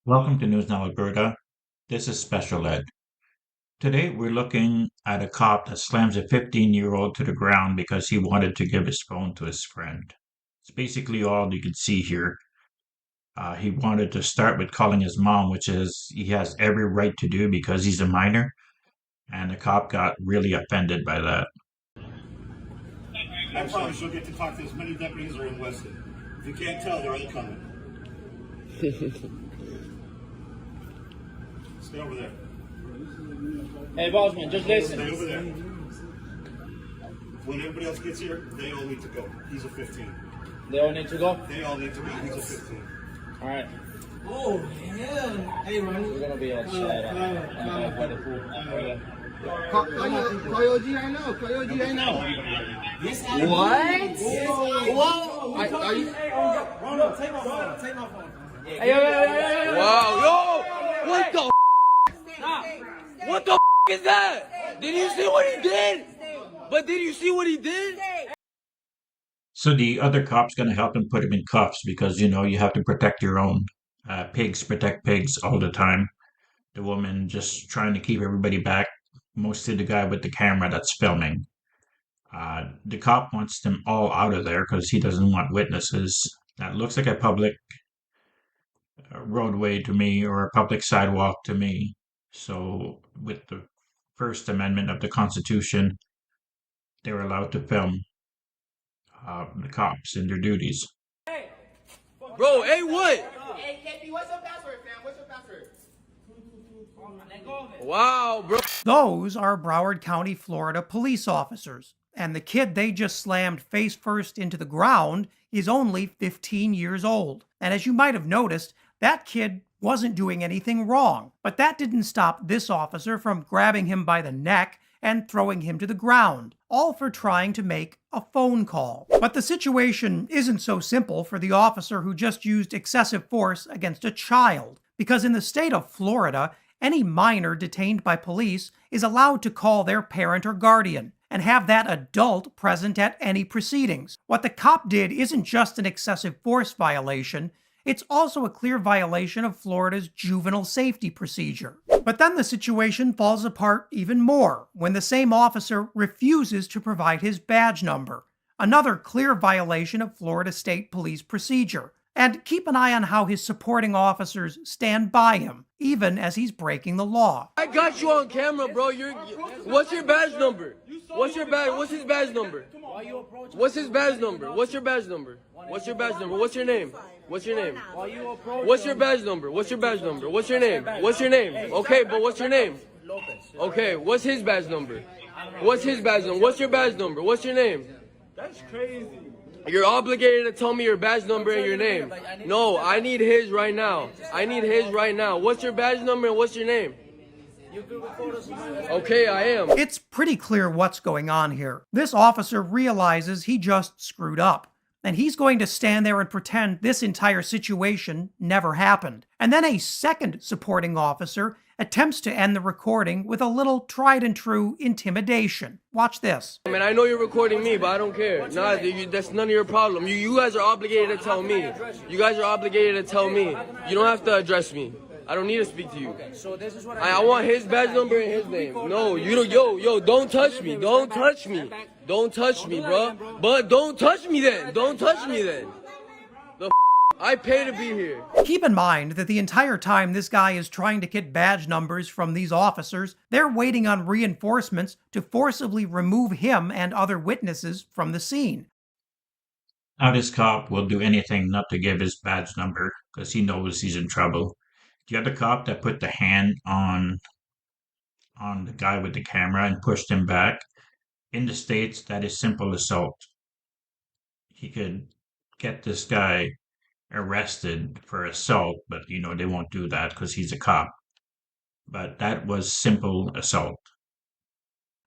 Welcome to News Now Alberta. This is Special Ed. Today we're looking at a cop that slams a 15-year-old to the ground because he wanted to give his phone to his friend. It's basically all you can see here. He wanted to start with calling his mom, which is he has every right to do because he's a minor, and the cop got really offended by that. I promise you'll get to talk to as many deputies as are in Weston. If you can't tell, they're all coming. Stay over there. Hey, Bosman, just listen. Stay over there. When everybody else gets here, they all need to go. He's a 15. They all need to go? They all need to go. He's a 15. All right. Oh, yeah. Hey, Ronnie. We're going to be outside. By the pool. Call your OG right now. Call your OG right now. What? Whoa. Are you? Ronald, take my phone. Take my phone. Hey, yo. Wow, yo! What the What the is that? Did you see what he did? But did you see what he did? So the other cop's going to help him put him in cuffs because, you have to protect your own. Pigs protect pigs all the time. The woman just trying to keep everybody back, mostly the guy with the camera that's filming. The cop wants them all out of there because he doesn't want witnesses. That looks like a public roadway to me or a public sidewalk to me. So with the First Amendment of the Constitution, they're allowed to film the cops in their duties. Bro, hey, what? Hey, KP, what's your password, fam? What's your password? Wow, bro. Those are Broward County, Florida police officers, and the kid they just slammed face first into the ground is only 15 years old. And as you might have noticed, that kid wasn't doing anything wrong, but that didn't stop this officer from grabbing him by the neck and throwing him to the ground, all for trying to make a phone call. But the situation isn't so simple for the officer who just used excessive force against a child, because in the state of Florida, any minor detained by police is allowed to call their parent or guardian and have that adult present at any proceedings. What the cop did isn't just an excessive force violation, it's also a clear violation of Florida's juvenile safety procedure. But then the situation falls apart even more when the same officer refuses to provide his badge number, another clear violation of Florida State Police procedure. And keep an eye on how his supporting officers stand by him, even as he's breaking the law. I got you on camera, bro. What's your badge number? What's your badge? What's his badge number? What's his badge number? What's your badge number? What's your badge number? What's your name? What's your name? What's your badge number? What's your badge number? What's your name? What's your name? Okay, but what's your name? Okay, what's his badge number? What's his badge number? What's your badge number? What's your name? That's crazy. You're obligated to tell me your badge number and your name. No, I need his right now. I need his right now. What's your badge number and what's your name? Okay, I am. It's pretty clear what's going on here. This officer realizes he just screwed up, and he's going to stand there and pretend this entire situation never happened. And then a second supporting officer attempts to end the recording with a little tried and true intimidation. Watch this. I mean, I know you're recording me, but I don't care. Nah, that's none of your problem. You guys are obligated to tell me. You guys are obligated to tell me. You don't have to address me. I don't need to speak to you. I want his badge number and his name. No, you don't. Yo, don't touch me. Don't touch me. Don't touch me, bro. But don't touch me then. Don't touch me then. I pay to be here. Keep in mind that the entire time this guy is trying to get badge numbers from these officers, they're waiting on reinforcements to forcibly remove him and other witnesses from the scene. Now this cop will do anything not to give his badge number because he knows he's in trouble. The other cop that put the hand on the guy with the camera and pushed him back, in the States, that is simple assault. He could get this guy arrested for assault, but they won't do that because he's a cop. But that was simple assault.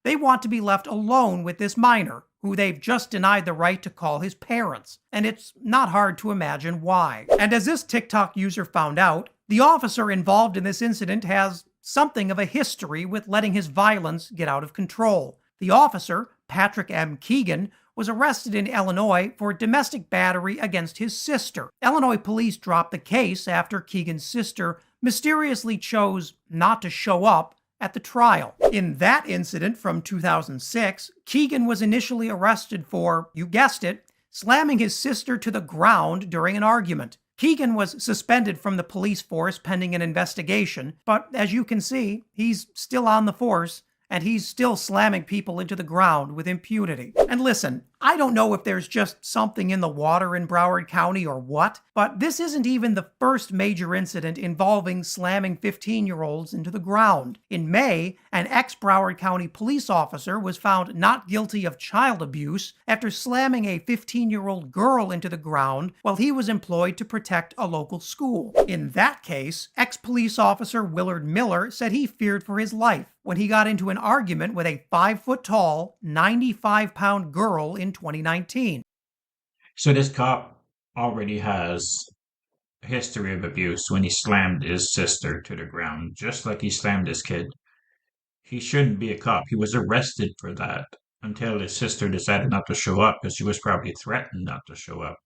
They want to be left alone with this minor, who they've just denied the right to call his parents, and it's not hard to imagine why. And as this TikTok user found out, the officer involved in this incident has something of a history with letting his violence get out of control. The officer, Patrick M. Keegan, was arrested in Illinois for domestic battery against his sister. Illinois police dropped the case after Keegan's sister mysteriously chose not to show up at the trial. In that incident from 2006, Keegan was initially arrested for, you guessed it, slamming his sister to the ground during an argument. Keegan was suspended from the police force pending an investigation, but as you can see, he's still on the force, and he's still slamming people into the ground with impunity. And listen, I don't know if there's just something in the water in Broward County or what, but this isn't even the first major incident involving slamming 15-year-olds into the ground. In May, an ex-Broward County police officer was found not guilty of child abuse after slamming a 15-year-old girl into the ground while he was employed to protect a local school. In that case, ex-police officer Willard Miller said he feared for his life when he got into an argument with a 5-foot-tall, 95-pound girl in 2019. So this cop already has a history of abuse when he slammed his sister to the ground, just like he slammed his kid. He shouldn't be a cop. He was arrested for that until his sister decided not to show up because she was probably threatened not to show up.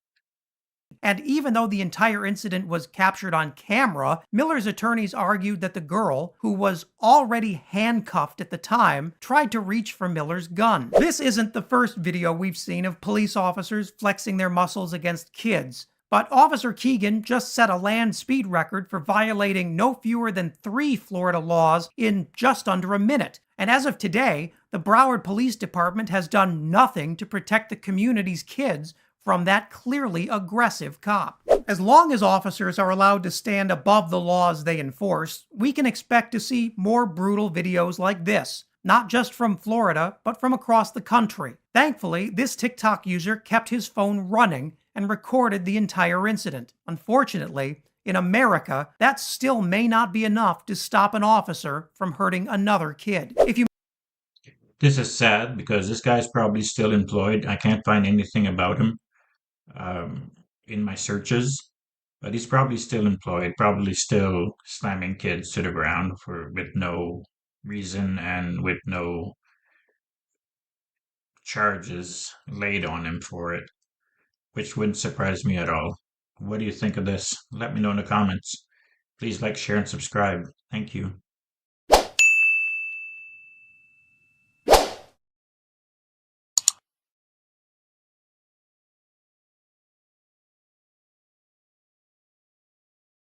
And even though the entire incident was captured on camera, Miller's attorneys argued that the girl, who was already handcuffed at the time, tried to reach for Miller's gun. This isn't the first video we've seen of police officers flexing their muscles against kids. But Officer Keegan just set a land speed record for violating no fewer than 3 Florida laws in just under a minute. And as of today, the Broward Police Department has done nothing to protect the community's kids from that clearly aggressive cop. As long as officers are allowed to stand above the laws they enforce, we can expect to see more brutal videos like this, not just from Florida, but from across the country. Thankfully, this TikTok user kept his phone running and recorded the entire incident. Unfortunately, in America, that still may not be enough to stop an officer from hurting another kid. This is sad because this guy's probably still employed. I can't find anything about him in my searches, but he's probably still employed, probably still slamming kids to the ground with no reason and with no charges laid on him for it, which wouldn't surprise me at all. What do you think of this? Let me know in the comments. Please like, share, and subscribe. Thank you.